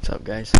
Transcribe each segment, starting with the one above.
What's up, guys?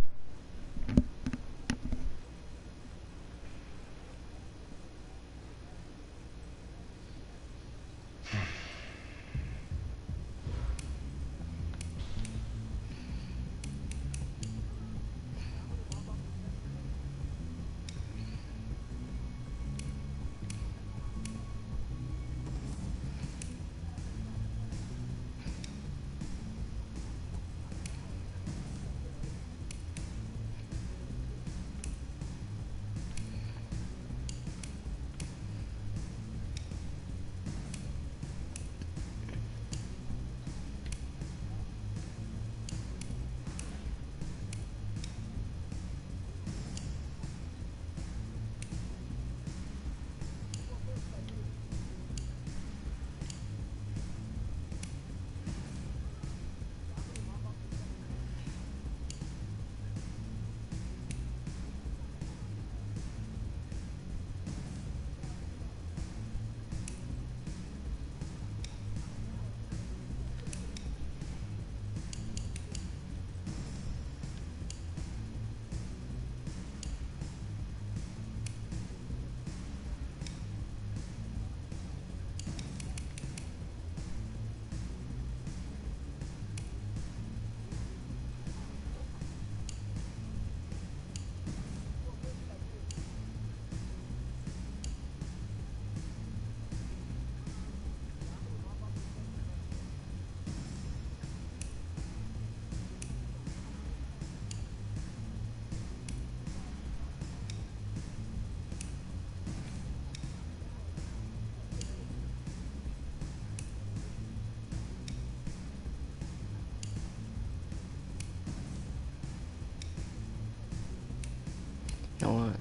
You know what?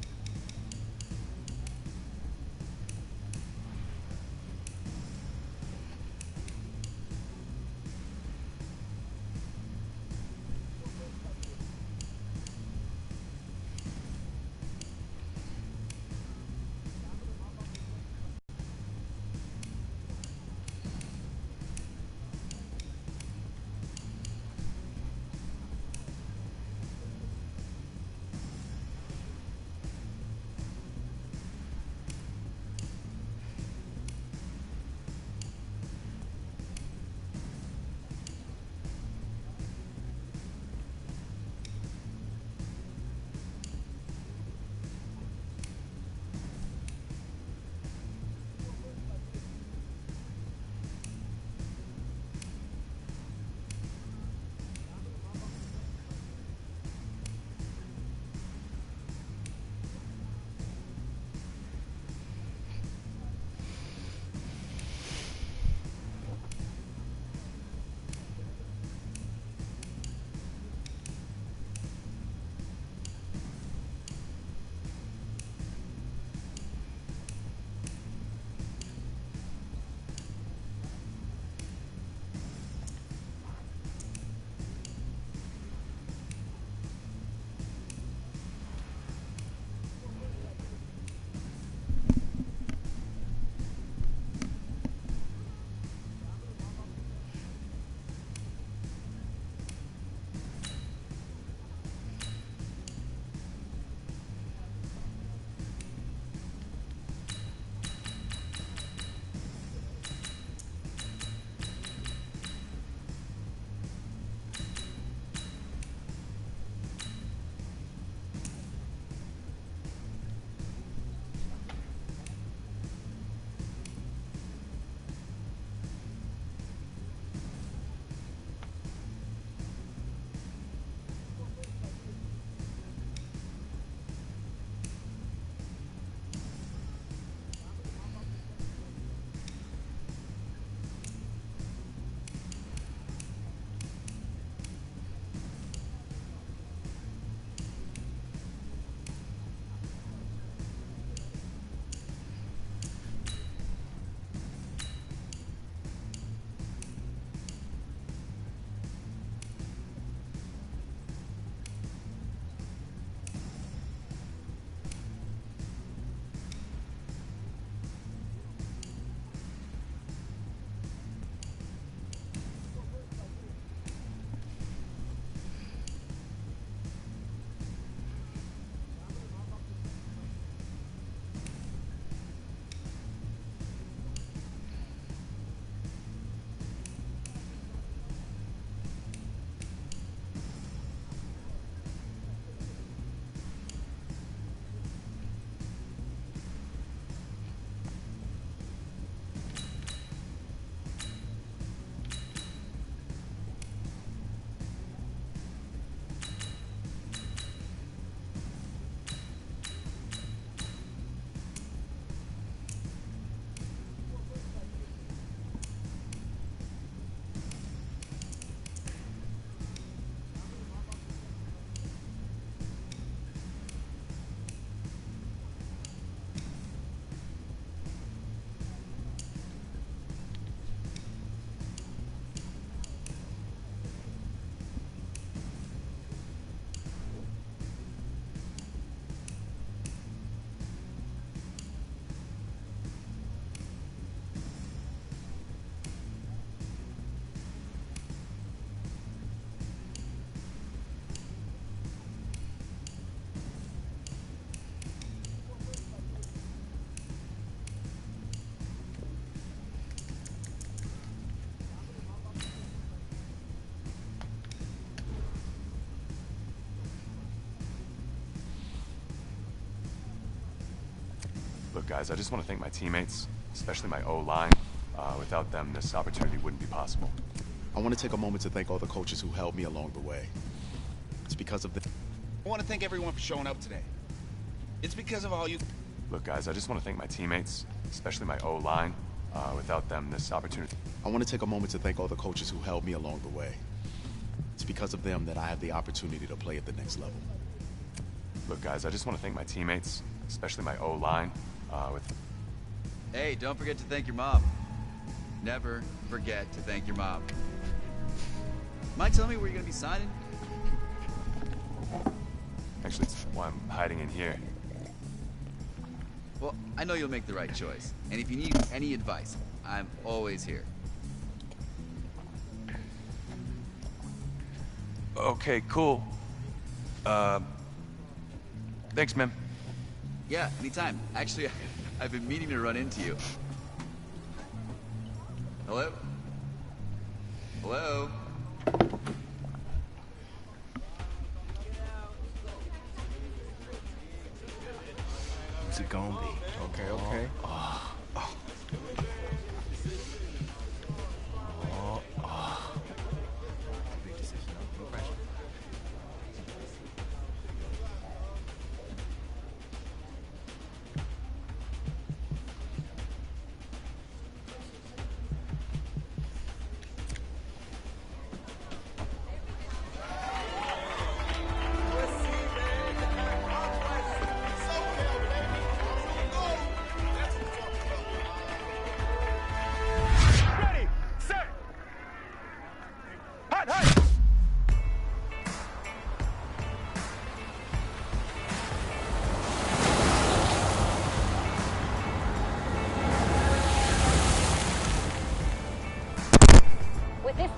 Look, guys, I just want to thank my teammates, especially my O-line. Without them, this opportunity wouldn't be possible. I want to take a moment to thank all the coaches who helped me along the way. It's because of the... I want to thank everyone for showing up today. It's because of all you... Look, guys, I just want to thank my teammates, especially my O-line. Without them, this opportunity... I want to take a moment to thank all the coaches who helped me along the way. It's because of them that I have the opportunity to play at the next level. Look, guys, I just want to thank my teammates, especially my O-line. Hey, don't forget to thank your mom. Never forget to thank your mom. Mind telling me where you're gonna be signing? Actually, it's why I'm hiding in here. Well, I know you'll make the right choice. And if you need any advice, I'm always here. Okay, cool. Thanks, man. Yeah, anytime. Actually, I've been meaning to run into you. Hello? Hello? Who's it gonna be? Okay, okay. Big decision. No pressure.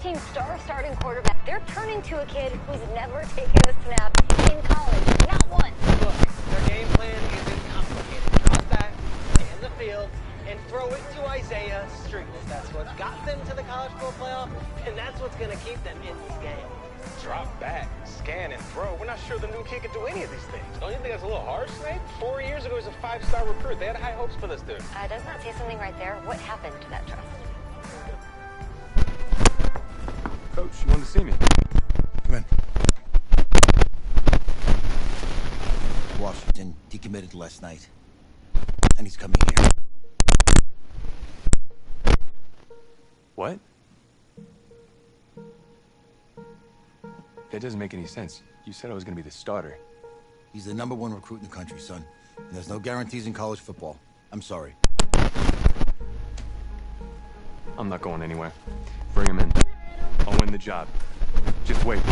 Team star starting quarterback. They're turning to a kid who's never taken a snap in college. Not once. Look, their game plan isn't complicated. Drop back, stay in the field, and throw it to Isaiah Street. That's what got them to the college football playoff, and that's what's going to keep them in this game. Drop back, scan, and throw. We're not sure the new kid can do any of these things. Don't you think that's a little harsh, Snape? 4 years ago, he was a 5-star recruit. They had high hopes for this dude. Does not say something right there. What happened to that trust? Coach, you wanted to see me? Come in. Washington decommitted last night, and he's coming here. What? That doesn't make any sense. You said I was gonna be the starter. He's the #1 recruit in the country, son. And there's no guarantees in college football. I'm sorry. I'm not going anywhere. Bring him in. I'll win the job. Just wait.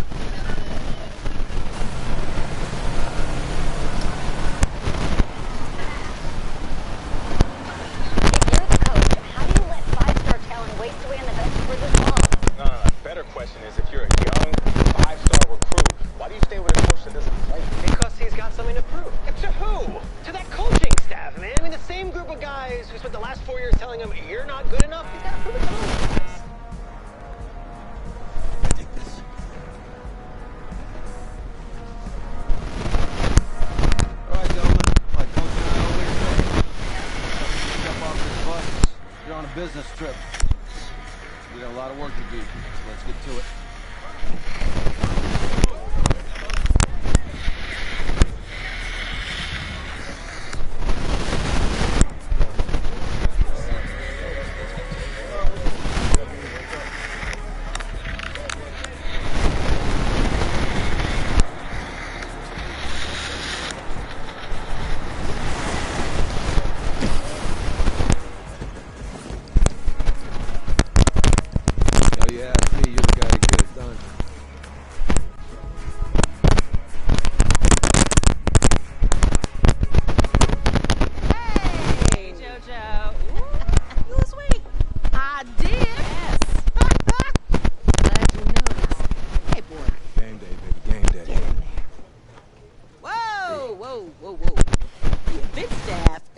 Better question is, if you're a young 5-star recruit, why do you stay with a coach that doesn't play? Because he's got something to prove. To who? To that coaching staff, man. I mean, the same group of guys who spent the last 4 years telling him, you're not good enough. He's got to prove it to those guys. Take this. All right, gentlemen. Like Coach and I always say, step off this bus. You're on a business trip. We got a lot of work to do, so let's get to it.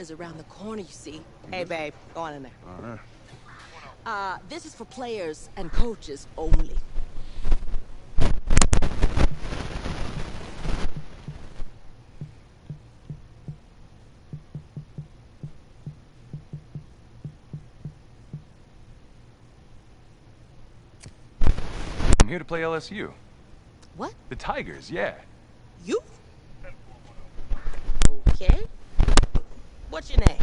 Around the corner, you see. Hey, babe, go on in there. All right. This is for players and coaches only. I'm here to play LSU. What? The Tigers, yeah. You? Okay. What's your name?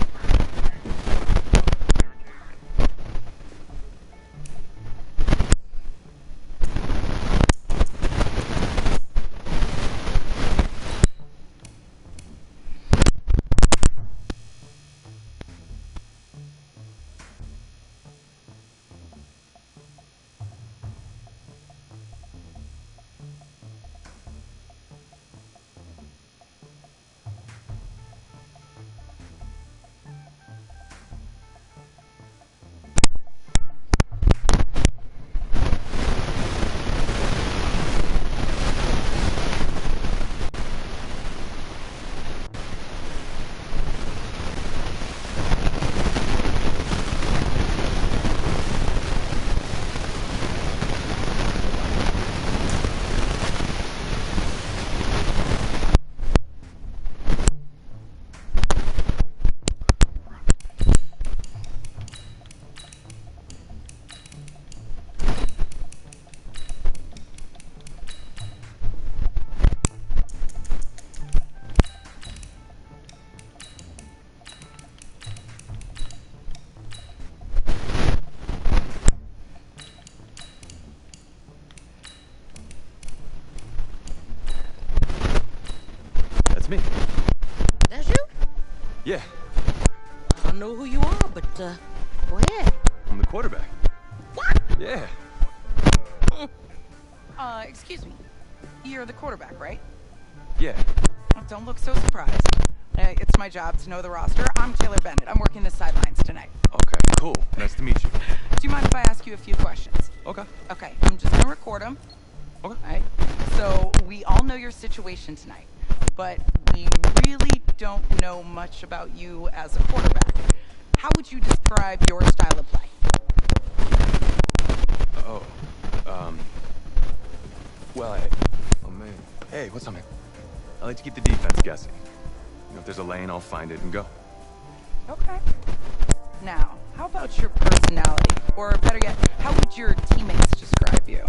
That's me. That's you? Yeah, I don't know who you are, but go ahead. I'm the quarterback. What? Yeah. Excuse me. You're the quarterback, right? Yeah. Oh, don't look so surprised. It's my job to know the roster. I'm Taylor Bennett. I'm working the sidelines tonight. Okay, cool. Nice to meet you. Do you mind if I ask you a few questions? Okay. Okay, I'm just gonna record them. Okay. All right. So we all know your situation tonight, but we really don't know much about you as a quarterback. How would you describe your style of play? Oh, well, oh man. Hey, what's up, man? I like to keep the defense guessing. You know, if there's a lane, I'll find it and go. Okay. Now, how about your personality? Or better yet, how would your teammates describe you?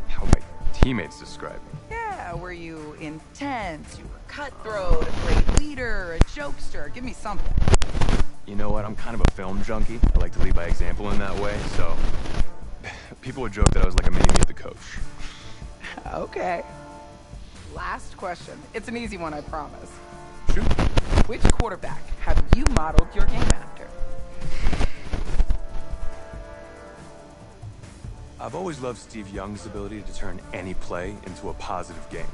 How my teammates describe me? Yeah, were you intense? You were cutthroat, a great leader, a jokester? Give me something. You know what? I'm kind of a film junkie. I like to lead by example in that way, so people would joke that I was like a mini-me of the coach. Okay. Last question. It's an easy one, I promise. Shoot. Which quarterback have you modeled your game after? I've always loved Steve Young's ability to turn any play into a positive game,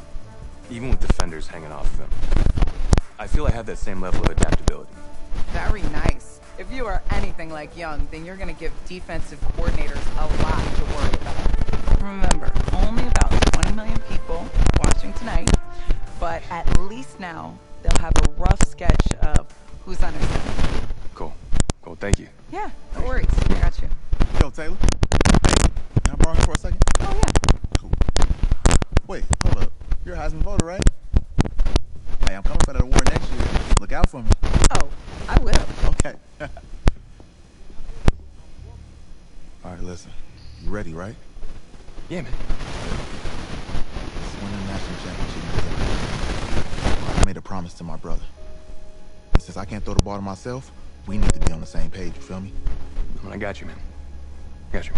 even with defenders hanging off of him. I feel I have that same level of adaptability. Very nice. If you are anything like Young, then you're going to give defensive coordinators a lot to worry about. Remember, only about 20 million people watching tonight, but at least now they'll have a rough sketch of who's under center. Cool. Cool, thank you. Yeah, no worries. I got you. Yo, Taylor. Hey, can I borrow you for a second? Oh, yeah. Cool. Wait, hold up. You're a Heisman voter, right? Hey, I'm coming for that award next year. Look out for me. Oh, I will. Okay. All right, listen. You ready, right? Yeah, man. Let's win the national championship together. I made a promise to my brother. And since I can't throw the ball to myself, we need to be on the same page, you feel me? I got you, man. Got you.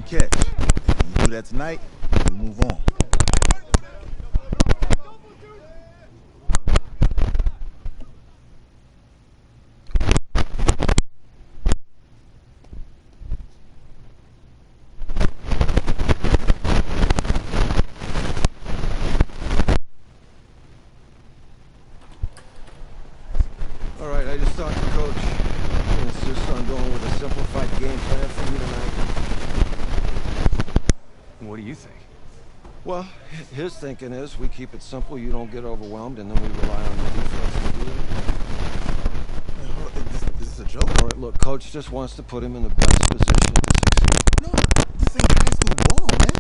catch. If you do that tonight, we move on. All right, I just talked to Coach. He insists on going with a simplified game plan for you tonight. What do you think? Well, his thinking is we keep it simple, you don't get overwhelmed, and then we rely on the defense to do it. This is a joke? All right, look, Coach just wants to put him in the best position to succeed. No, this ain't high school ball, man.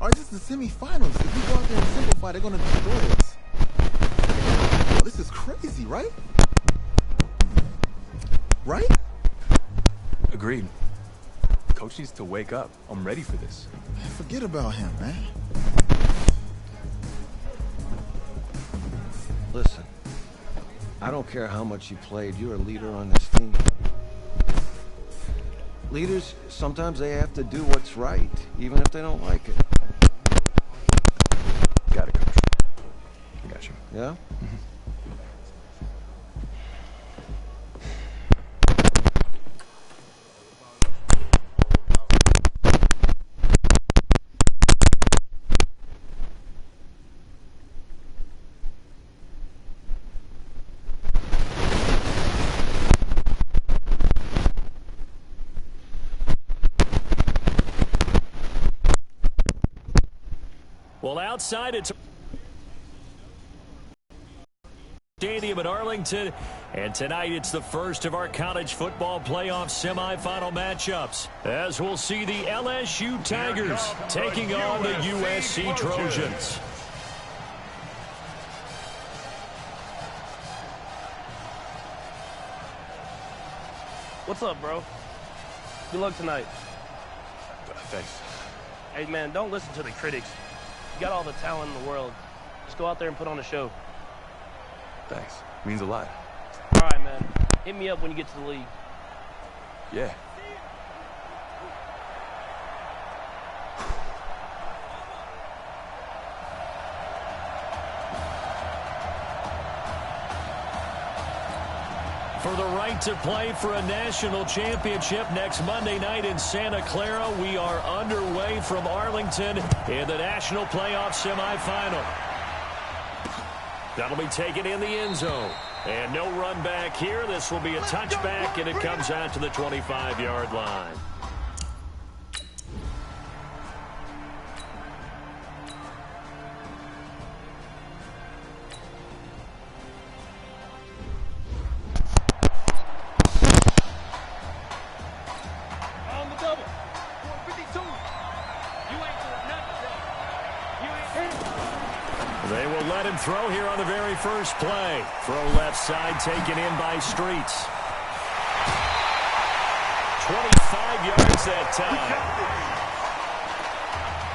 All right, this is the semifinals. If we go out there and simplify, they're going to destroy us. Oh, this is crazy, right? Right? Agreed. Coach needs to wake up. I'm ready for this. Man, forget about him, man. Listen, I don't care how much you played, you're a leader on this team. Leaders, sometimes they have to do what's right, even if they don't like it. Got it, Coach. I got you. Yeah? Well, outside it's stadium at Arlington, and tonight it's the first of our college football playoff semifinal matchups, as we'll see the LSU Tigers taking on the USC Trojans. What's up, bro? Good luck tonight. Thanks. Hey, man, don't listen to the critics. You got all the talent in the world. Just go out there and put on a show. Thanks. Means a lot. All right, man. Hit me up when you get to the league. Yeah. For the right to play for a national championship next Monday night in Santa Clara, we are underway from Arlington in the national playoff semifinal. That'll be taken in the end zone. And no run back here. This will be a touchback, and it comes out to the 25-yard line. They will let him throw here on the very first play. Throw left side taken in by Streets. 25 yards that time.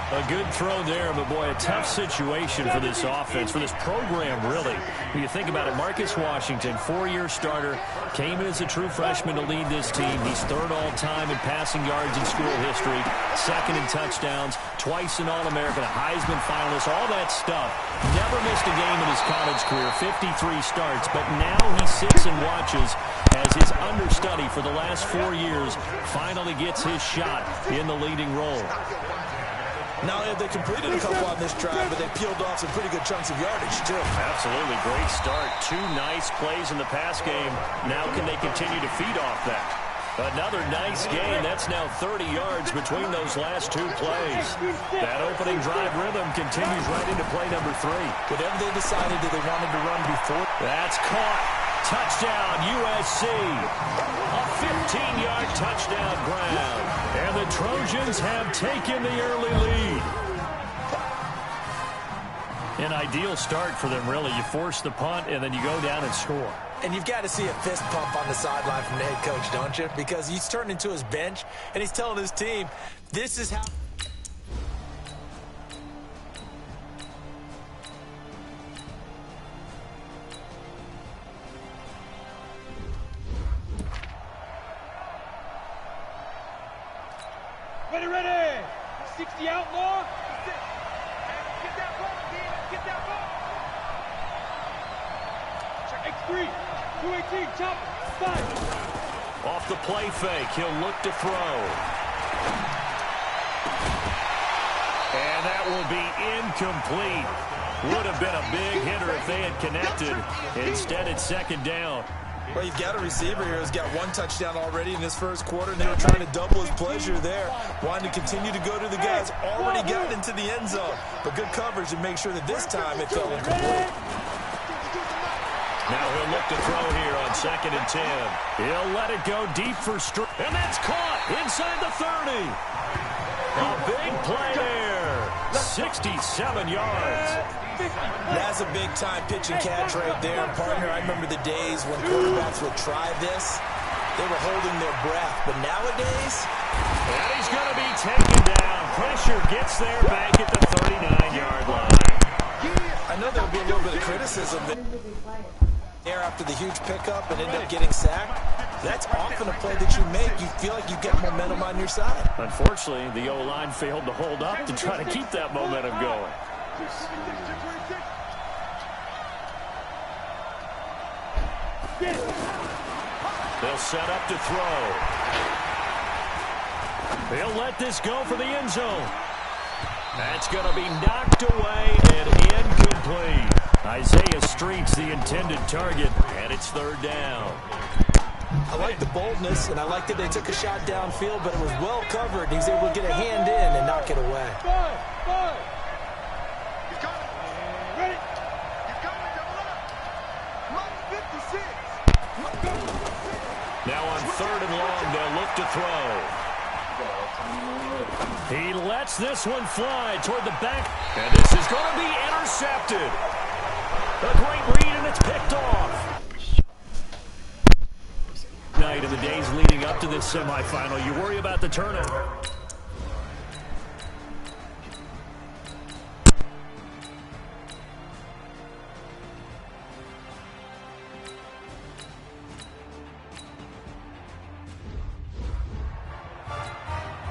A good throw there, but boy, a tough situation for this offense, for this program, really. When you think about it, Marcus Washington, four-year starter, came in as a true freshman to lead this team. He's third all-time in passing yards in school history, second in touchdowns, twice an All-American, a Heisman finalist, all that stuff. Never missed a game in his college career, 53 starts, but now he sits and watches as his understudy for the last 4 years finally gets his shot in the leading role. Not only have they completed a couple on this drive, but they peeled off some pretty good chunks of yardage, too. Absolutely. Great start. Two nice plays in the pass game. Now can they continue to feed off that? Another nice gain. That's now 30 yards between those last two plays. That opening drive rhythm continues right into play number 3. Whatever they decided that they wanted to run before. That's caught. Touchdown, USC. A 15-yard touchdown ground. And the Trojans have taken the early lead. An ideal start for them, really. You force the punt, and then you go down and score. And you've got to see a fist pump on the sideline from the head coach, don't you? Because he's turned into his bench, and he's telling his team, this is how... Ready. 60 out more. Get that ball, Dean. Get that ball. Check X3. 218. Chop. 5. Off the play fake. He'll look to throw. And that will be incomplete. Would have been a big hitter if they had connected. Instead, it's second down. Well, you've got a receiver here who's got one touchdown already in this first quarter, and they were trying to double his pleasure there. Wanting to continue to go to the guys already got into the end zone. But good coverage to make sure that this time it fell incomplete. Now he'll look to throw here on 2nd and 10. He'll let it go deep for strike. And that's caught inside the 30. A big play there. 67 yards. That's a big-time pitch and catch right there. Partner, I remember the days when quarterbacks would try this. They were holding their breath. But nowadays... And he's going to be taken down. Pressure gets there back at the 39-yard line. I know there'll be a little bit of criticism there after the huge pickup and end up getting sacked. That's often a play that you make. You feel like you get momentum on your side. Unfortunately, the O-line failed to hold up to try to keep that momentum going. They'll set up to throw. They'll let this go for the end zone. That's going to be knocked away and incomplete. Isaiah Street's the intended target, and it's 3rd down. I like the boldness, and I like that they took a shot downfield, but it was well covered. He was able to get a hand in and knock it away. Now on 3rd and long, they'll look to throw. He lets this one fly toward the back, and this is going to be intercepted. A great read, and it's picked off. Night in the days leading up to this semifinal, you worry about the turnover.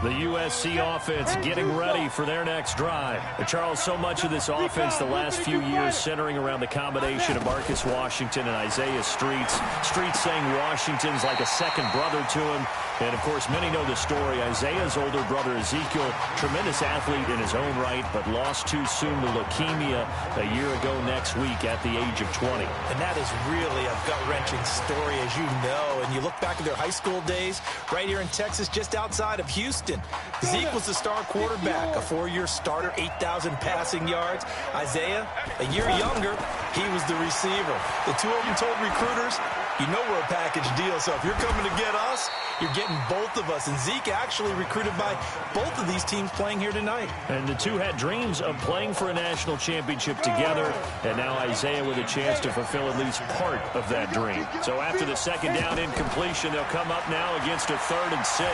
The USC offense getting ready for their next drive. Charles, so much of this offense the last few years centering around the combination of Marcus Washington and Isaiah Streets. Streets saying Washington's like a second brother to him. And, of course, many know the story. Isaiah's older brother, Ezekiel, tremendous athlete in his own right, but lost too soon to leukemia a year ago next week at the age of 20. And that is really a gut-wrenching story, as you know. And you look back at their high school days right here in Texas, just outside of Houston. Zeke was the star quarterback, a 4-year starter, 8,000 passing yards. Isaiah, a year younger, he was the receiver. The two of them told recruiters, you know we're a package deal, so if you're coming to get us, you're getting both of us. And Zeke actually recruited by both of these teams playing here tonight. And the two had dreams of playing for a national championship together, and now Isaiah with a chance to fulfill at least part of that dream. So after the second down incompletion, they'll come up now against a 3rd and 6.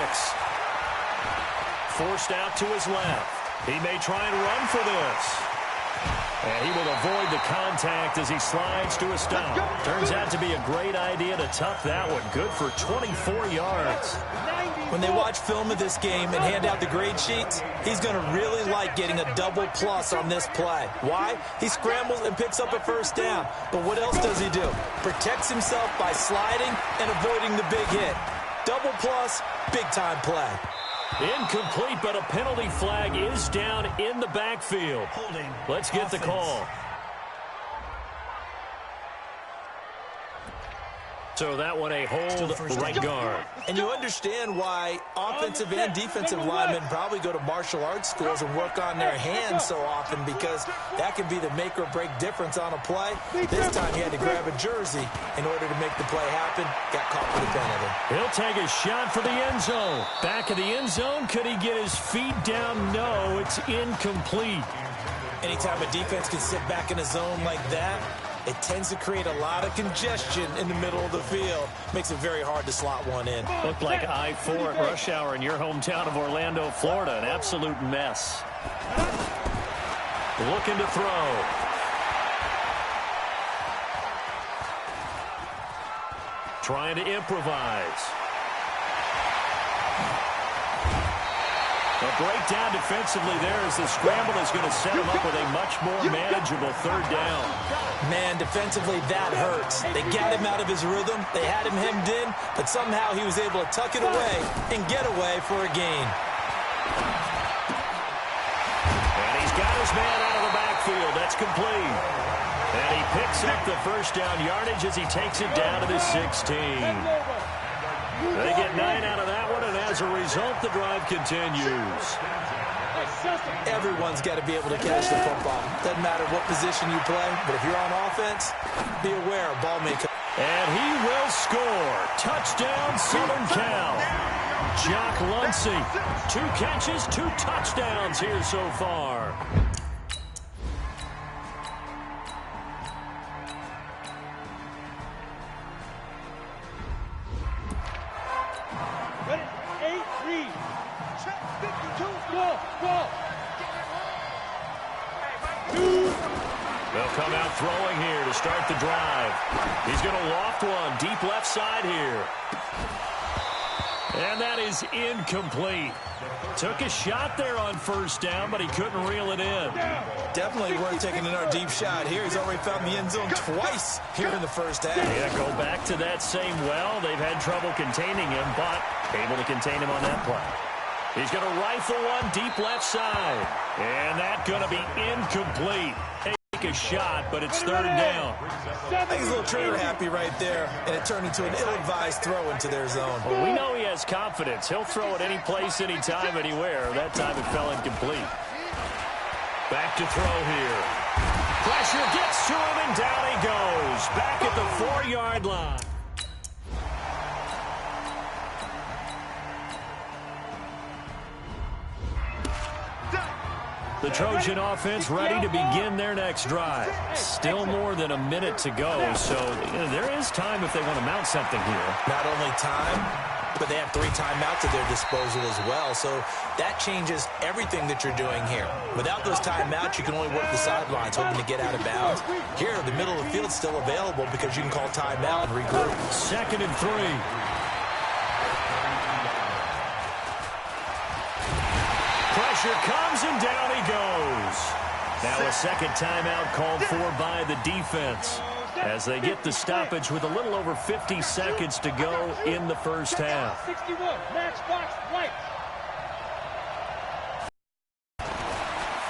Forced out to his left. He may try and run for this. And he will avoid the contact as he slides to a stop. Turns out to be a great idea to tuck that one. Good for 24 yards. When they watch film of this game and hand out the grade sheets, he's going to really like getting a double plus on this play. Why? He scrambles and picks up a 1st down. But what else does he do? Protects himself by sliding and avoiding the big hit. Double plus, big-time play. Incomplete, but a penalty flag is down in the backfield. Let's get the call. So that one a hold right guard. And you understand why offensive and defensive linemen probably go to martial arts schools and work on their hands so often, because that can be the make or break difference on a play. This time he had to grab a jersey in order to make the play happen. Got caught for the penalty. He'll take a shot for the end zone. Back of the end zone. Could he get his feet down? No, it's incomplete. Anytime a defense can sit back in a zone like that, it tends to create a lot of congestion in the middle of the field. Makes it very hard to slot one in. Looked like I-4 at rush hour in your hometown of Orlando, Florida. An absolute mess. Looking to throw. Trying to improvise. breakdown defensively there as the scramble is going to set him up with a much more manageable third down. Man, defensively, that hurts. They got him out of his rhythm. They had him hemmed in, but somehow he was able to tuck it away and get away for a gain. And he's got his man out of the backfield. That's complete. And he picks up the first down yardage as he takes it down to the 16. They get 9 out of that one, and as a result, the drive continues. Everyone's got to be able to catch the football. Doesn't matter what position you play, but if you're on offense, be aware a ball may come. And he will score. Touchdown, Southern Cal. Jock Luncey, 2 catches, 2 touchdowns here so far. They'll come out throwing here to start the drive. He's going to loft one deep left side here. And that is incomplete. Took a shot there on first down, but he couldn't reel it in. Definitely worth taking another deep shot here. He's already found the end zone twice here in the first half. Yeah, go back to that same well. They've had trouble containing him, but able to contain him on that play. He's going to rifle one deep left side. And that's going to be incomplete. Take a shot, but it's third down. I think he's a little trigger happy right there, and it turned into an ill-advised throw into their zone. Well, we know he has confidence. He'll throw it any place, anytime, anywhere. That time it fell incomplete. Back to throw here. Pressure gets to him, and down he goes. Back at the 4-yard line. The Trojan offense ready to begin their next drive. Still more than a minute to go, so there is time if they want to mount something here. Not only time, but they have 3 timeouts at their disposal as well, so that changes everything that you're doing here. Without those timeouts, you can only work the sidelines, hoping to get out of bounds. Here, the middle of the field is still available because you can call timeout and regroup. 2nd and 3. Pressure comes, and down he goes. Now a second timeout called for by the defense as they get the stoppage with a little over 50 seconds to go in the first half. 61, matchbox lights.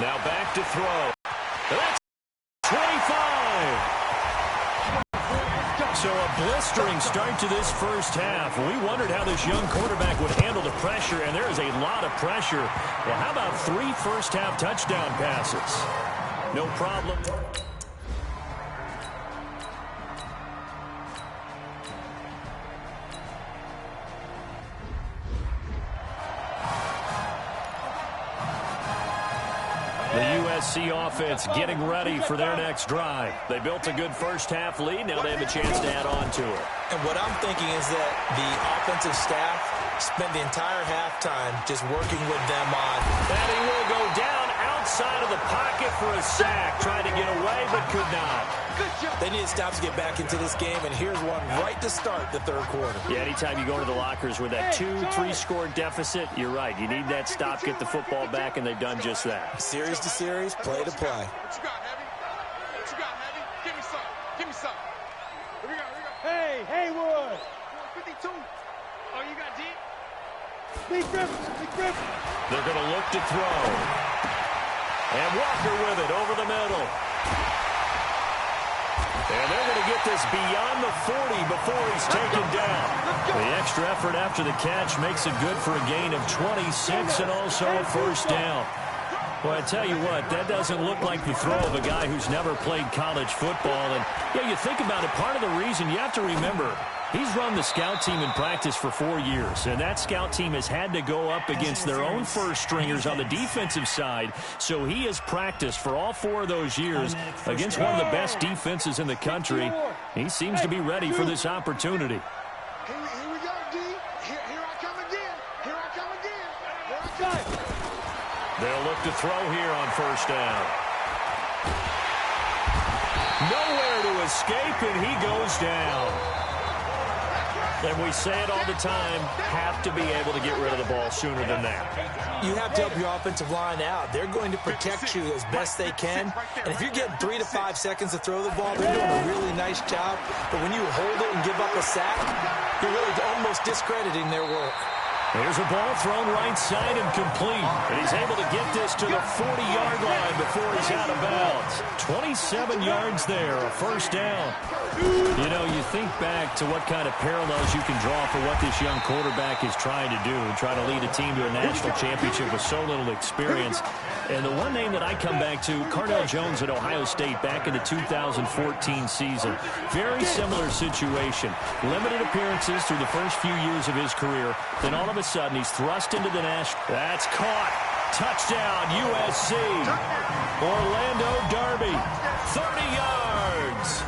Now back to throw. That's 25. So a blistering start to this first half. We wondered how this young quarterback would handle the pressure, and there is a lot of pressure. Well, how about 3 first-half touchdown passes? No problem. The USC offense getting ready for their next drive. They built a good first-half lead. Now they have a chance to add on to it. And what I'm thinking is that the offensive staff spent the entire halftime just working with them on. And he will go down outside of the pocket for a sack. Tried to get away, but could not. They need to stop to get back into this game, and here's one right to start the third quarter. Yeah, anytime you go into the lockers with that 2-3 score deficit, you're right. You need that stop, get the football back, and they've done just that. Series to series, play to play. What you got, Heavy? What you got, Heavy? Give me some. Give me some. Here we go, here we go. Hey, Haywood. 52. Oh, you got deep? Big Griffin, Big Griffin. They're going to look to throw. And Walker with it over the middle. And they're going to get this beyond the 40 before he's taken down. The extra effort after the catch makes it good for a gain of 26 and also a first down. Well, I tell you what, that doesn't look like the throw of a guy who's never played college football. And, yeah, you think about it, part of the reason you have to remember, he's run the scout team in practice for 4 years, and that scout team has had to go up against their own first stringers on the defensive side, so he has practiced for all 4 of those years against one of the best defenses in the country. He seems to be ready for this opportunity. Here we go, D. Here I come again. Here I come again. Here I come. They'll look to throw here on first down. Nowhere to escape, and he goes down. And we say it all the time, have to be able to get rid of the ball sooner than that. You have to help your offensive line out. They're going to protect you as best they can. And if you're getting 3 to 5 seconds to throw the ball, they're doing a really nice job. But when you hold it and give up a sack, you're really almost discrediting their work. Here's a ball thrown right side and complete. And he's able to get this to the 40-yard line before he's out of bounds. 27 yards there, a first down. You know, you think back to what kind of parallels you can draw for what this young quarterback is trying to do, try to lead a team to a national championship with so little experience. And the one name that I come back to, Cardell Jones at Ohio State back in the 2014 season. Very similar situation. Limited appearances through the first few years of his career. Then all of a sudden, he's thrust into the national. That's caught. Touchdown, USC. Orlando Darby, 30 yards.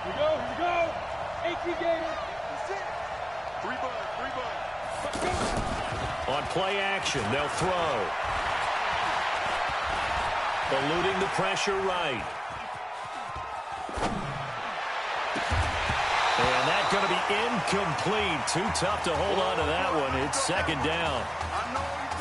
Here we go. 18 Gator. That's it. 3 bud. On play action, they'll throw. Eluding the pressure right. And that's going to be incomplete. Too tough to hold on to that one. It's second down.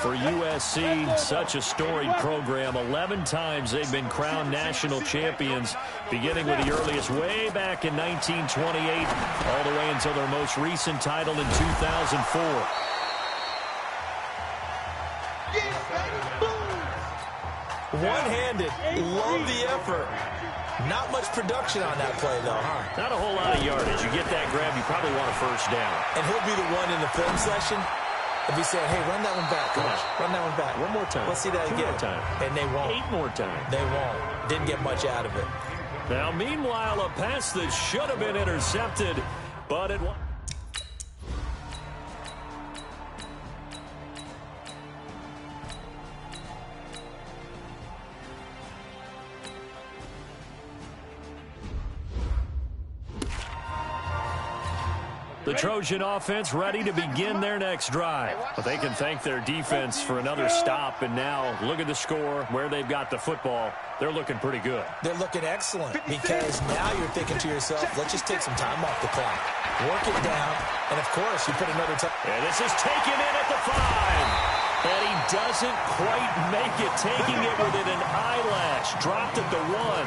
For USC, such a storied program. 11 times they've been crowned national champions, beginning with the earliest way back in 1928, all the way until their most recent title in 2004. One-handed. Love the effort. Not much production on that play, though, huh? Not a whole lot of yardage. You get that grab, you probably want a first down. And he'll be the one in the film session. If he said, hey, run that one back, coach. Run that one back. One more time. Let's see that again. 2 more time. And they won't. 8 more times. They won't. Didn't get much out of it. Now, meanwhile, a pass that should have been intercepted, but it was. The Trojan offense ready to begin their next drive. But they can thank their defense for another stop. And now look at the score, where they've got the football. They're looking pretty good. They're looking excellent because now you're thinking to yourself, let's just take some time off the clock. Work it down. And, of course, you put another time. And this is taken in at the 5. And he doesn't quite make it, taking it within an eyelash. Dropped at the 1.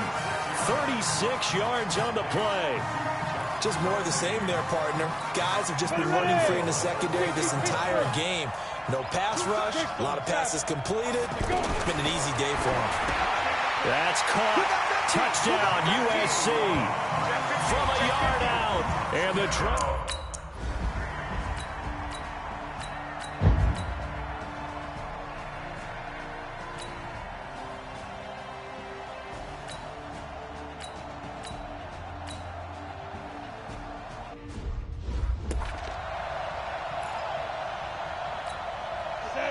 36 yards on the play. Just more of the same there, partner. Guys have just been running free in the secondary this entire game. No pass rush, a lot of passes completed. It's been an easy day for them. That's caught. Touchdown, USC. From a yard out. And the drop.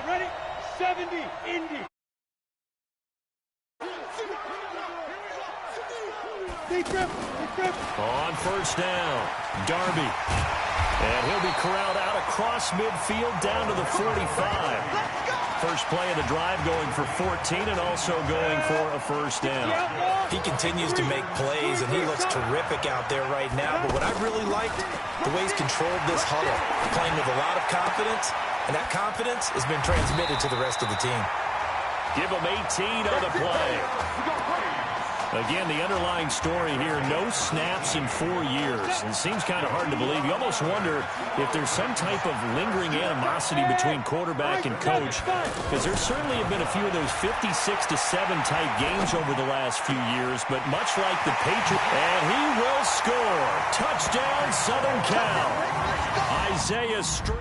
Ready? 70, Indy. On first down, Darby. And he'll be corralled out across midfield down to the 45. First play of the drive going for 14 and also going for a first down. He continues to make plays, and he looks terrific out there right now. But what I really liked, the way he's controlled this huddle, playing with a lot of confidence, and that confidence has been transmitted to the rest of the team. Give him 18 on the play. Again, the underlying story here, no snaps in 4 years. It seems kind of hard to believe. You almost wonder if there's some type of lingering animosity between quarterback and coach, because there certainly have been a few of those 56-7 type games over the last few years, but much like the Patriots, and he will score. Touchdown, Southern Cal. Isaiah Str.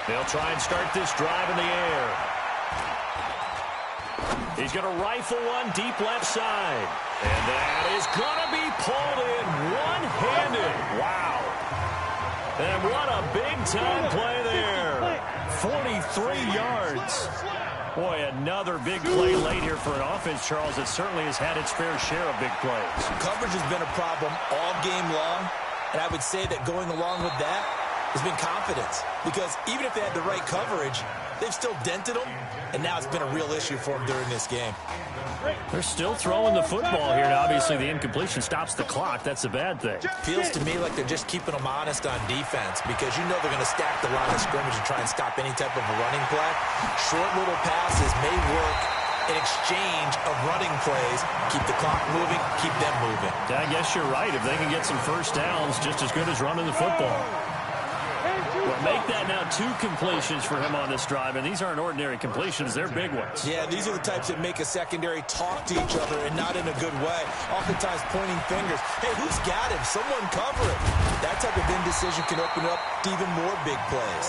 They'll try and start this drive in the air. He's going to rifle one deep left side. And that is going to be pulled in one-handed. Wow. And what a big-time play there. 43 yards. Boy, another big play late here for an offense, Charles, that certainly has had its fair share of big plays. Coverage has been a problem all game long, and I would say that going along with that has been confidence. Because even if they had the right coverage, they've still dented them, and now it's been a real issue for them during this game. They're still throwing the football here, and obviously the incompletion stops the clock. That's a bad thing. Feels to me like they're just keeping them honest on defense because you know they're going to stack the line of scrimmage and try and stop any type of a running play. Short little passes may work in exchange of running plays. Keep the clock moving, keep them moving. I guess you're right. If they can get some first downs, just as good as running the football. Well, make that now 2 completions for him on this drive, and these aren't ordinary completions. They're big ones. Yeah, these are the types that make a secondary talk to each other and not in a good way. Oftentimes pointing fingers. Hey, who's got him? Someone cover it. That type of indecision can open up to even more big plays.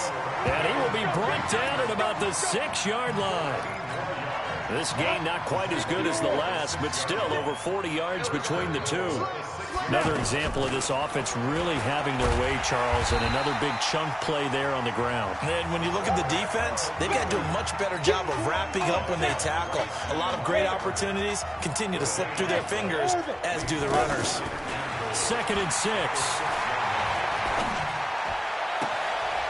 And he will be brought down at about the 6-yard line. This game not quite as good as the last, but still over 40 yards between the two. Another example of this offense really having their way, Charles, and another big chunk play there on the ground. And when you look at the defense, they've got to do a much better job of wrapping up when they tackle. A lot of great opportunities continue to slip through their fingers, as do the runners. 2nd and 6.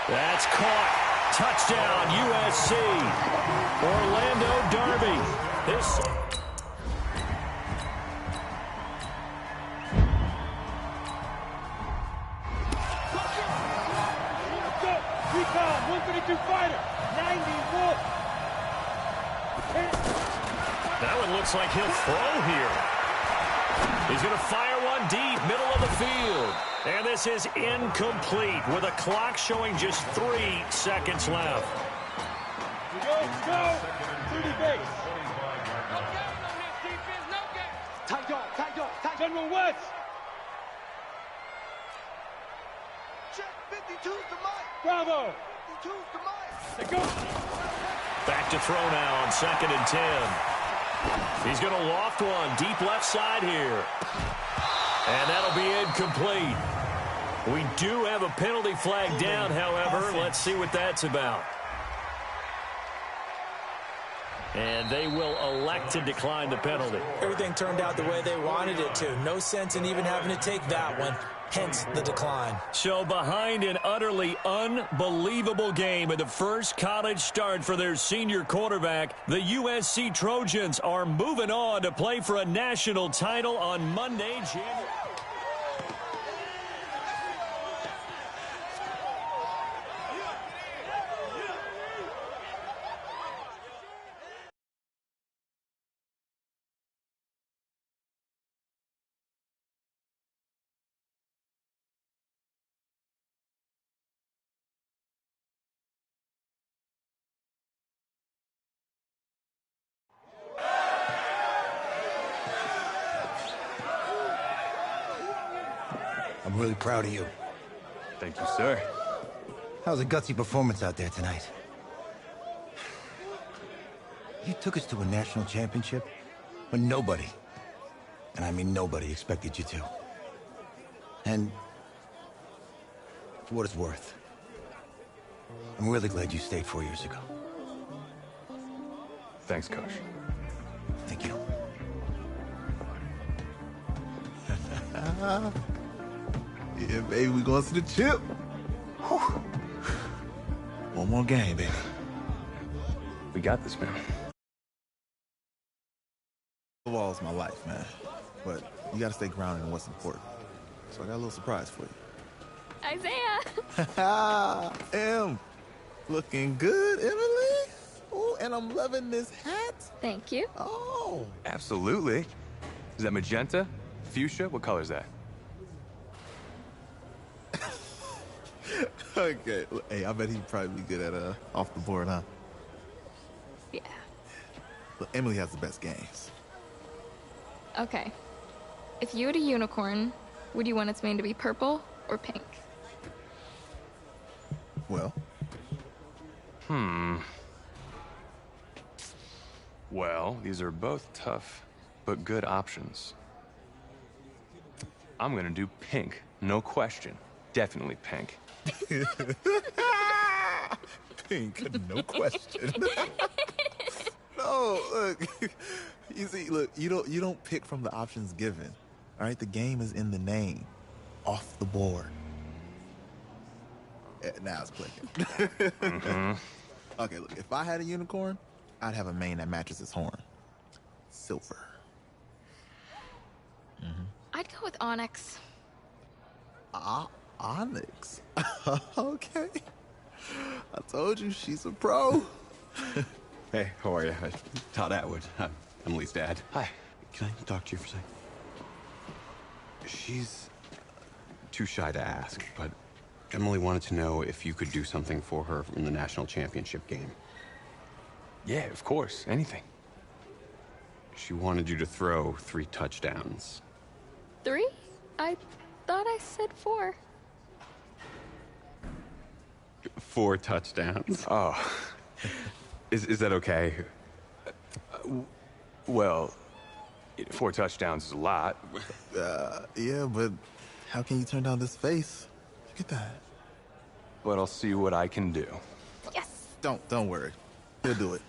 That's caught. Touchdown, USC. Orlando Darby. This... Recon, 152 fighter, 91. That one looks like he'll throw here. He's going to fire one deep, middle of the field. And this is incomplete with a clock showing just 3 seconds left. Let's go. 30 base. Tight dog, tight dog, tight General West. Check 52's the mic. Bravo. 52's the mic. They go. Back to throw now on 2nd and 10. He's going to loft one deep left side here. And that'll be incomplete. We do have a penalty flag down, however. Let's see what that's about. And they will elect to decline the penalty. Everything turned out the way they wanted it to. No sense in even having to take that one. Hence the decline. So behind an utterly unbelievable game in the first college start for their senior quarterback, the USC Trojans are moving on to play for a national title on Monday, January. I'm really proud of you. Thank you, sir. How's a gutsy performance out there tonight? You took us to a national championship when nobody, and I mean nobody, expected you to. And for what it's worth, I'm really glad you stayed 4 years ago. Thanks, Coach. Thank you. Yeah, baby, we going to the chip. Whew. One more game, baby. We got this, man. Football is my life, man. But you got to stay grounded in what's important. So I got a little surprise for you. Isaiah! Em, looking good, Emily. Oh, and I'm loving this hat. Thank you. Oh. Absolutely. Is that magenta? Fuchsia? What color is that? Okay. Hey, I bet he'd probably be good at off the board, huh? Yeah. Look, Emily has the best games. Okay. If you had a unicorn, would you want its mane to be purple or pink? Well? Well, these are both tough, but good options. I'm gonna do pink, no question. Definitely pink. Pink, no question. No, look. You see, look, you don't pick from the options given. All right, the game is in the name, off the board. Now it's clicking. Okay, look, if I had a unicorn, I'd have a mane that matches its horn. Silver. I'd go with onyx. Onyx? Okay. I told you, she's a pro. Hey, how are you? Todd Atwood. I'm Emily's dad. Hi. Can I talk to you for a second? She's too shy to ask, but Emily wanted to know if you could do something for her in the national championship game. Yeah, of course. Anything. She wanted you to throw 3 touchdowns. 3? I thought I said 4. 4 touchdowns. Oh. Is that okay? Well, 4 touchdowns is a lot. Yeah, but how can you turn down this face? Look at that. But I'll see what I can do. Yes. Don't worry. He'll do it.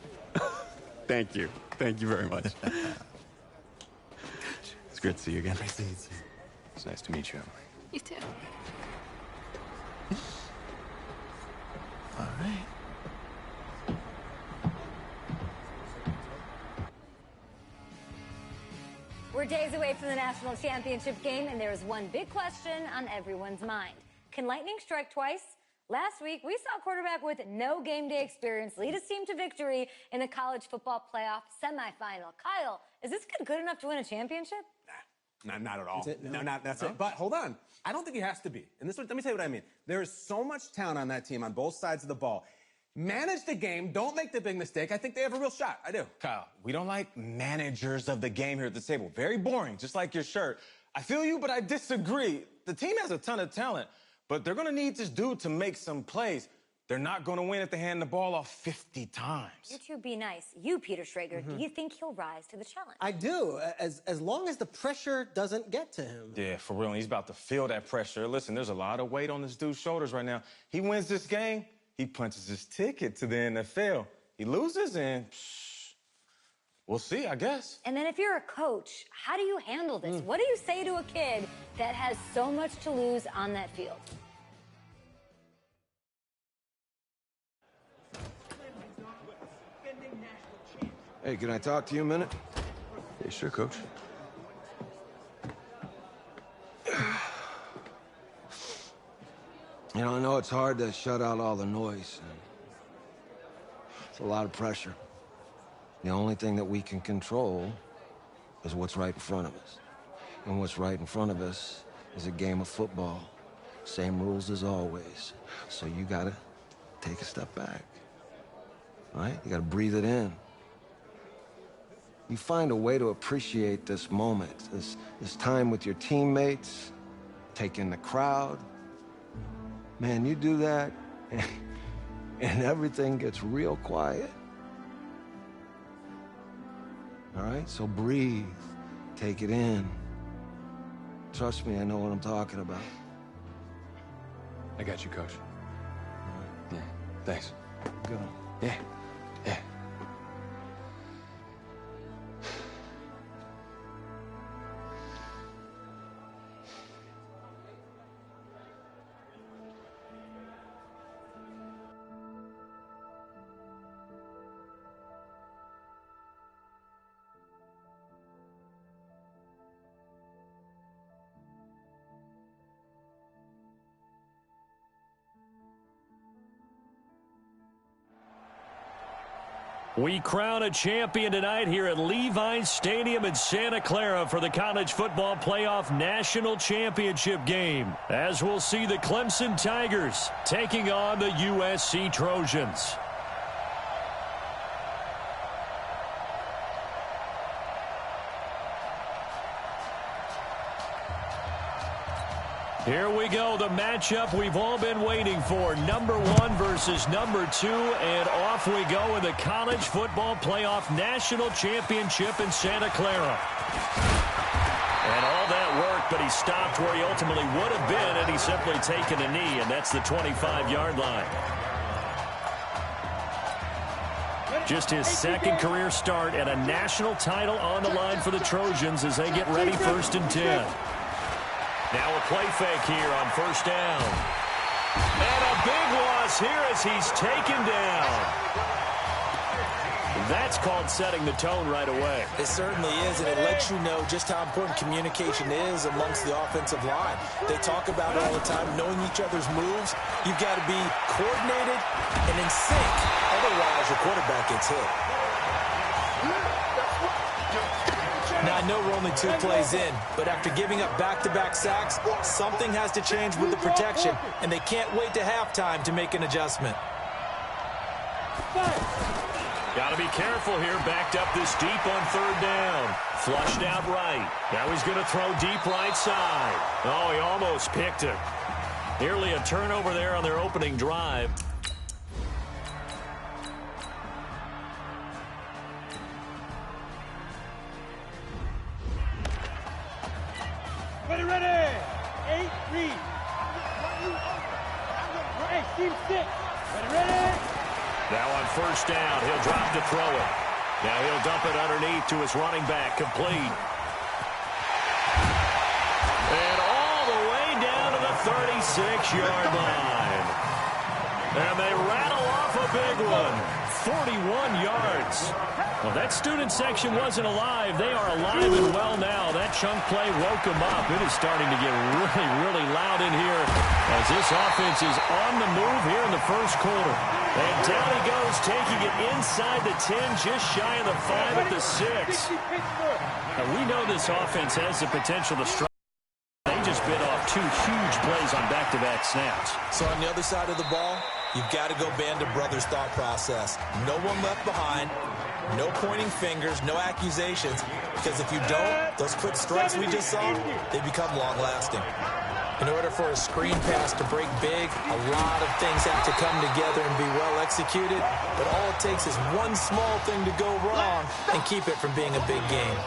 Thank you. Thank you very much. It's great to see you again. Great to see you. It's nice to meet you. You too. All right. We're days away from the national championship game, and there is one big question on everyone's mind. Can lightning strike twice? Last week, we saw a quarterback with no game day experience lead his team to victory in the college football playoff semifinal. Kyle, is this kid good enough to win a championship? Not at all. That's it? No, that's it. But hold on. I don't think he has to be. And let me tell you what I mean. There is so much talent on that team on both sides of the ball. Manage the game. Don't make the big mistake. I think they have a real shot. I do. Kyle, we don't like managers of the game here at the table. Very boring, just like your shirt. I feel you, but I disagree. The team has a ton of talent, but they're going to need this dude to make some plays. They're not going to win if they hand the ball off 50 times. You two be nice. You, Peter Schrager, do you think he'll rise to the challenge? I do, as long as the pressure doesn't get to him. Yeah, for real. And he's about to feel that pressure. Listen, there's a lot of weight on this dude's shoulders right now. He wins this game, he punches his ticket to the NFL. He loses, and we'll see, I guess. And then if you're a coach, how do you handle this? What do you say to a kid that has so much to lose on that field? Hey, can I talk to you a minute? Yeah, sure, Coach. You know, I know it's hard to shut out all the noise. It's a lot of pressure. The only thing that we can control is what's right in front of us. And what's right in front of us is a game of football. Same rules as always. So you gotta take a step back. All right? You gotta breathe it in. You find a way to appreciate this moment, this time with your teammates, take in the crowd. Man, you do that, and everything gets real quiet. All right? So breathe. Take it in. Trust me, I know what I'm talking about. I got you, Coach. Yeah, thanks. Good. Yeah. Yeah. We crown a champion tonight here at Levi's Stadium in Santa Clara for the College Football Playoff National Championship game, as we'll see the Clemson Tigers taking on the USC Trojans. Here we go, the matchup we've all been waiting for. Number 1 versus number 2, and off we go in the College Football Playoff National Championship in Santa Clara. And all that work, but he stopped where he ultimately would have been had he simply taken a knee, and that's the 25-yard line. Just his second career start and a national title on the line for the Trojans as they get ready 1st and 10. Now a play fake here on 1st down. And a big loss here as he's taken down. That's called setting the tone right away. It certainly is, and it lets you know just how important communication is amongst the offensive line. They talk about it all the time, knowing each other's moves. You've got to be coordinated and in sync. Otherwise, your quarterback gets hit. Now, I know we're only 2 plays in, but after giving up back-to-back sacks, something has to change with the protection, and they can't wait to halftime to make an adjustment. Got to be careful here. Backed up this deep on 3rd down. Flushed out right. Now he's going to throw deep right side. Oh, he almost picked it. Nearly a turnover there on their opening drive. Ready. 8, read. Hey, team 6. Ready. Now on 1st down, he'll drop to throw it. Now he'll dump it underneath to his running back, complete. And all the way down to the 36-yard line. And they rattle off a big one. 41 yards. Well, that student section wasn't alive. They are alive and well now. That chunk play woke them up. It is starting to get really, really loud in here as this offense is on the move here in the 1st quarter. And down he goes, taking it inside the 10, just shy of the 5 at the 6. Now, we know this offense has the potential to strike. They just bit off 2 huge plays on back-to-back snaps. So on the other side of the ball, you've got to go band of brothers thought process. No one left behind. No pointing fingers, no accusations, because if you don't, those quick strikes we just saw, they become long-lasting. In order for a screen pass to break big, a lot of things have to come together and be well executed, but all it takes is one small thing to go wrong and keep it from being a big game.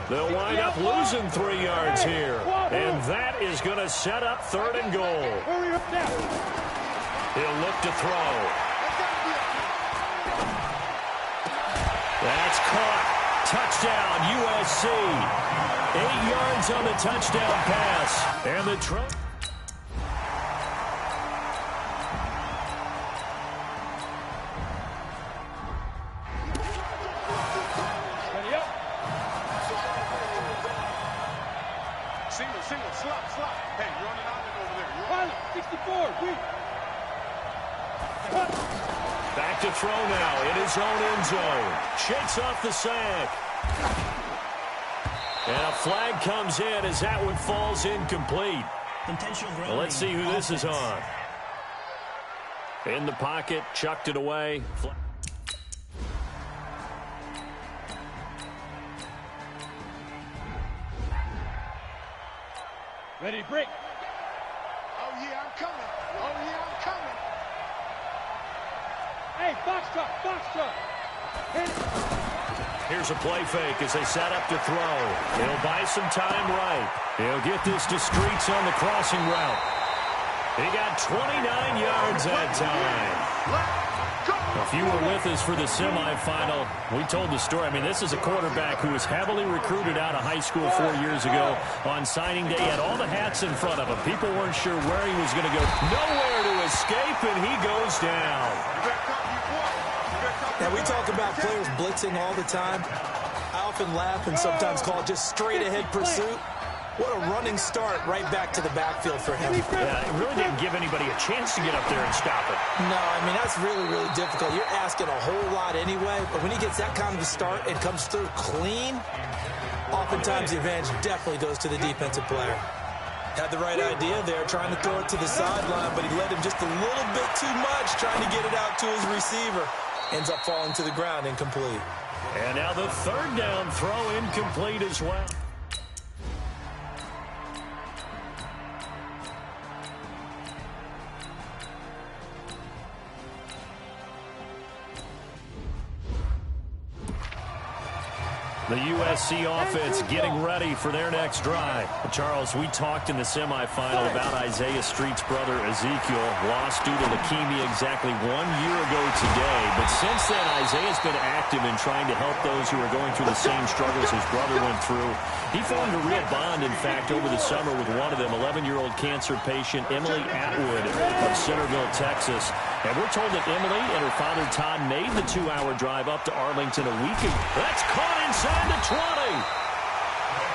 They'll wind up losing 3 yards here, and that is going to set up 3rd and goal. He'll look to throw. That's caught. Touchdown, USC. 8 yards on the touchdown pass. And the try. Ready up. Single, slot. Hey, you're on an island over there. Pilot, 64, weak. Back to throw now in his own end zone. Shakes off the sack. And a flag comes in as that one falls incomplete. Well, let's see who this is on. In the pocket, chucked it away. Ready, break. Oh, yeah, I'm coming. Hey, box truck. Hit it. Here's a play fake as they set up to throw. He'll buy some time right. He'll get this to Streets on the crossing route. He got 29 yards that time. If you were with us for the semifinal, we told the story. I mean, this is a quarterback who was heavily recruited out of high school 4 years ago. On signing day, he had all the hats in front of him. People weren't sure where he was going to go. Nowhere to escape, and he goes down. Now, we talk about players blitzing all the time. I often laugh and sometimes call it just straight-ahead pursuit. What a running start right back to the backfield for him. Yeah, it really didn't give anybody a chance to get up there and stop it. No, I mean, that's really, really difficult. You're asking a whole lot anyway, but when he gets that kind of a start and comes through clean, oftentimes the advantage definitely goes to the defensive player. Had the right idea there, trying to throw it to the sideline, but he led him just a little bit too much, trying to get it out to his receiver. Ends up falling to the ground, incomplete. And now the third down throw incomplete as well. The USC offense getting ready for their next drive. Charles, we talked in the semifinal about Isaiah Street's brother Ezekiel, lost due to leukemia exactly 1 year ago today. But since then, Isaiah's been active in trying to help those who are going through the same struggles his brother went through. He formed a real bond, in fact, over the summer with one of them, 11-year-old cancer patient Emily Atwood of Centerville, Texas. And we're told that Emily and her father Todd made the 2-hour drive up to Arlington a week ago. That's caught inside the 20.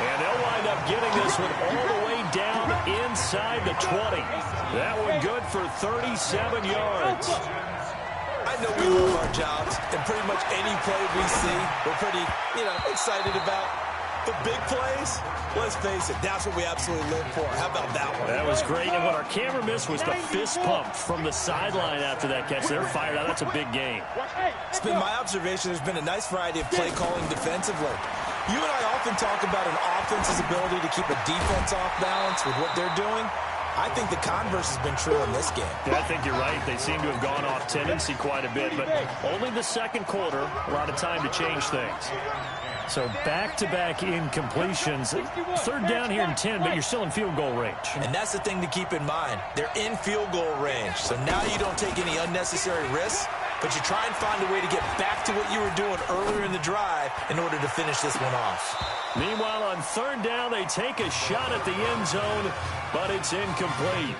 And they'll wind up getting this one all the way down inside the 20. That one good for 37 yards. I know we love our jobs, and pretty much any play we see, we're pretty, excited about. The big plays, let's face it, that's what we absolutely live for. How about that one? That was great, and what our camera missed was the fist pump from the sideline after that catch. They're fired out. That's a big game. It's been my observation there's been a nice variety of play calling defensively. You and I often talk about an offense's ability to keep a defense off balance with what they're doing. I think the converse has been true in this game. Yeah, I think you're right. They seem to have gone off tendency quite a bit, but only the second quarter, a lot of time to change things. So back-to-back incompletions. Third down here in 10, but you're still in field goal range. And that's the thing to keep in mind. They're in field goal range. So now you don't take any unnecessary risks, but you try and find a way to get back to what you were doing earlier in the drive in order to finish this one off. Meanwhile, on third down, they take a shot at the end zone, but it's incomplete.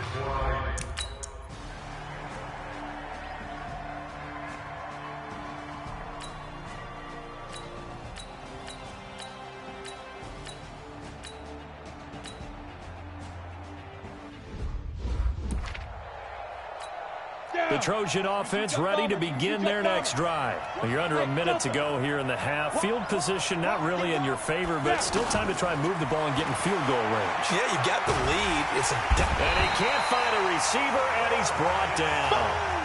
The Trojan offense ready to begin their next drive. You're under a minute to go here in the half. Field position not really in your favor, but still time to try and move the ball and get in field goal range. Yeah, you got the lead. And he can't find a receiver, and he's brought down.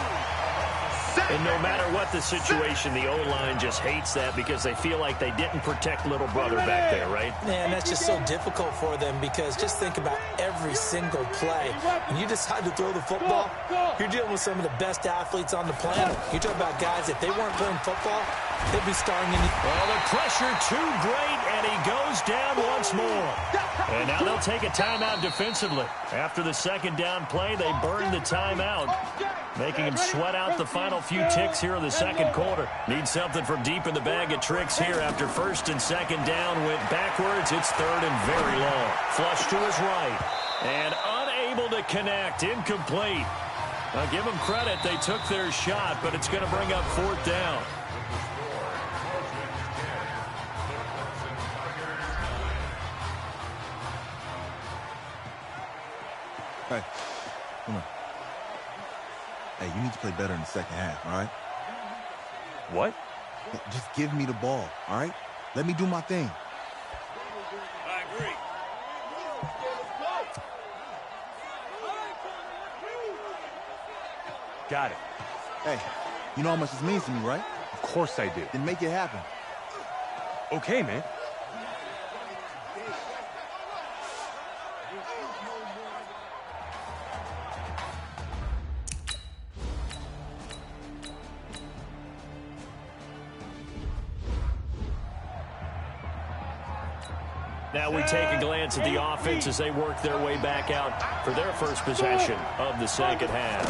And no matter what the situation, the O-line just hates that because they feel like they didn't protect little brother back there, right? Man, that's just so difficult for them because just think about every single play. When you decide to throw the football, you're dealing with some of the best athletes on the planet. You talk about guys, if they weren't playing football, they'd be starting in the... Well, the pressure too great, and he goes down once more. And now they'll take a timeout defensively. After the second down play, they burn the timeout, making him sweat out the final few ticks here in the second quarter. Need something from deep in the bag of tricks here after first and second down went backwards. It's third and very long. Flush to his right. And unable to connect. Incomplete. I'll give them credit. They took their shot, but it's going to bring up fourth down. Hey, come on. Hey, you need to play better in the second half, all right? What? Just give me the ball, all right? Let me do my thing. I agree. Got it. Hey, you know how much this means to me, right? Of course I do. Then make it happen. Okay, man. Now we take a glance at the offense as they work their way back out for their first possession of the second half.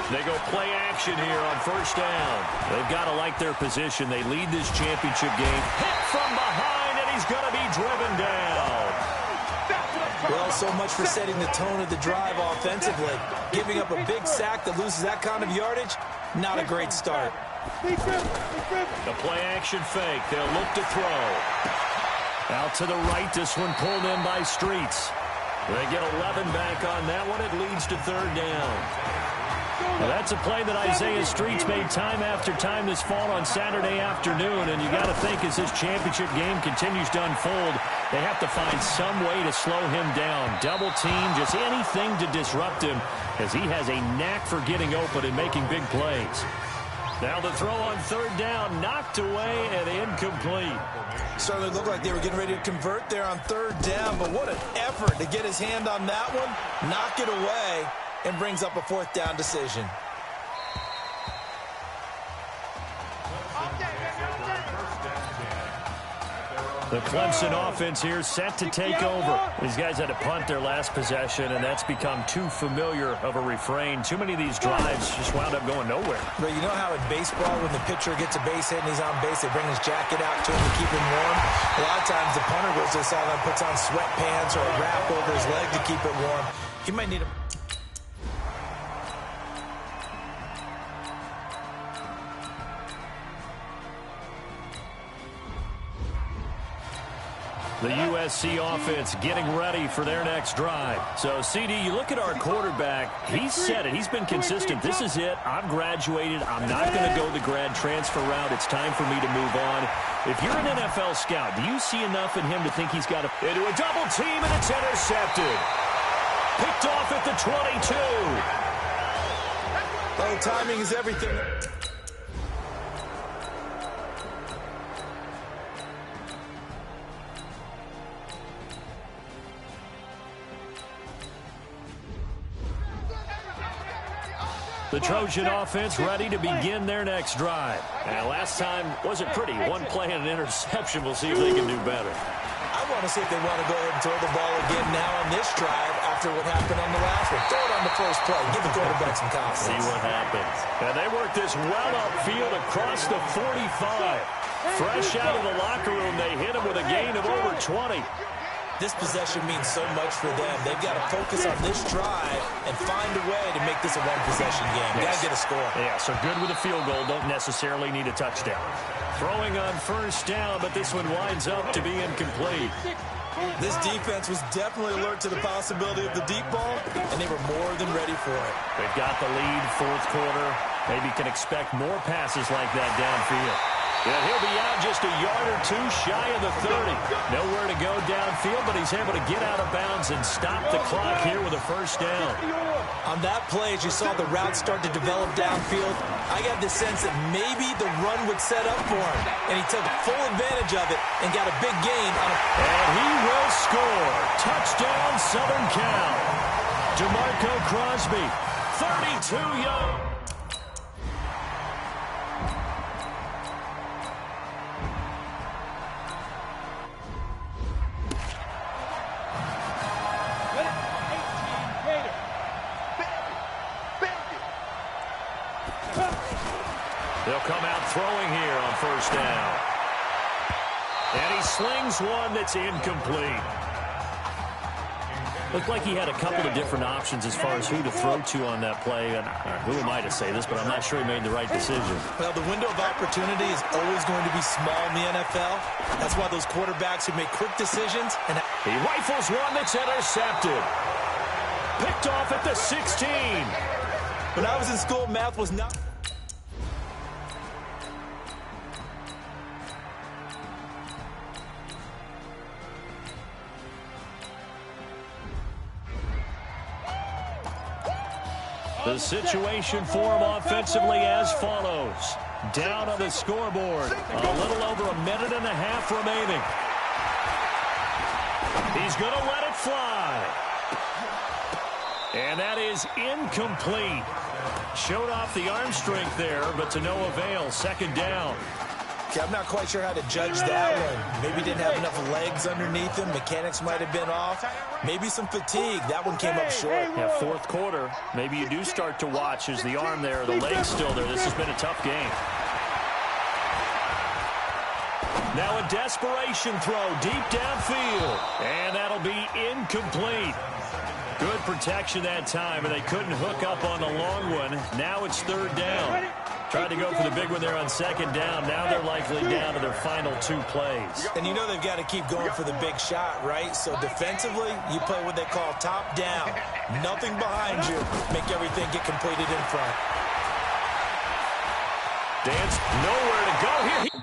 They go play action here on first down. They've got to like their position. They lead this championship game. Hit from behind, and he's going to be driven down. Well, so much for setting the tone of the drive offensively. Giving up a big sack that loses that kind of yardage, not a great start. The play action fake. They'll look to throw. Out to the right, this one pulled in by Streets. They get 11 back on that one. It leads to third down. Well, that's a play that Isaiah Streets made time after time this fall on Saturday afternoon, and you got to think as this championship game continues to unfold, they have to find some way to slow him down. Double team, just anything to disrupt him, as he has a knack for getting open and making big plays. Now the throw on third down, knocked away and incomplete. Certainly looked like they were getting ready to convert there on third down, but what an effort to get his hand on that one, knock it away, and brings up a fourth down decision. The Clemson offense here set to take over. These guys had to punt their last possession, and that's become too familiar of a refrain. Too many of these drives just wound up going nowhere. But you know how in baseball, when the pitcher gets a base hit and he's on base, they bring his jacket out to him to keep him warm? A lot of times the punter goes to the sideline, puts on sweatpants or a wrap over his leg to keep it warm. He might need a... The USC offense getting ready for their next drive. So, CD, you look at our quarterback. He's said it. He's been consistent. This is it. I'm graduated. I'm not going to go the grad transfer route. It's time for me to move on. If you're an NFL scout, do you see enough in him to think he's got to... Into a double team, and it's intercepted. Picked off at the 22. Oh, timing is everything. The Trojan offense ready to begin their next drive. And last time wasn't pretty. One play and an interception. We'll see if they can do better. I want to see if they want to go ahead and throw the ball again now on this drive after what happened on the last one. Throw it on the first play. Give the quarterback some confidence. See what happens. And they work this well upfield across the 45. Fresh out of the locker room, they hit him with a gain of over 20. This possession means so much for them. They've got to focus on this drive and find a way to make this a one-possession game. Got to get a score. Yeah, so good with a field goal. Don't necessarily need a touchdown. Throwing on first down, but this one winds up to be incomplete. This defense was definitely alert to the possibility of the deep ball, and they were more than ready for it. They've got the lead, fourth quarter. Maybe can expect more passes like that downfield. Yeah, he'll be out just a yard or two shy of the 30. Nowhere to go downfield, but he's able to get out of bounds and stop the clock here with a first down. On that play, as you saw the route start to develop downfield, I got the sense that maybe the run would set up for him. And he took full advantage of it and got a big gain on a... And he will score. Touchdown, Southern Cal. DeMarco Crosby, 32 yards. They'll come out throwing here on first down. And he slings one that's incomplete. Looked like he had a couple of different options as far as who to throw to on that play. And who am I to say this, but I'm not sure he made the right decision. Well, the window of opportunity is always going to be small in the NFL. That's why those quarterbacks who make quick decisions. And he rifles one that's intercepted. Picked off at the 16. When I was in school, math was not... The situation for him offensively as follows. Down on the scoreboard. A little over a minute and a half remaining. He's going to let it fly. And that is incomplete. Showed off the arm strength there, but to no avail. Second down. Okay, I'm not quite sure how to judge that one. Maybe didn't have enough legs underneath him. Mechanics might have been off. Maybe some fatigue. That one came up short. Yeah, fourth quarter. Maybe you do start to watch as the arm there, the leg's still there. This has been a tough game. Now a desperation throw deep downfield. And that'll be incomplete. Good protection that time, and they couldn't hook up on the long one. Now it's third down. Tried to go for the big one there on second down. Now they're likely down to their final two plays. And you know they've got to keep going for the big shot, right? So defensively, you play what they call top down. Nothing behind you. Make everything get completed in front. Dance nowhere to go here.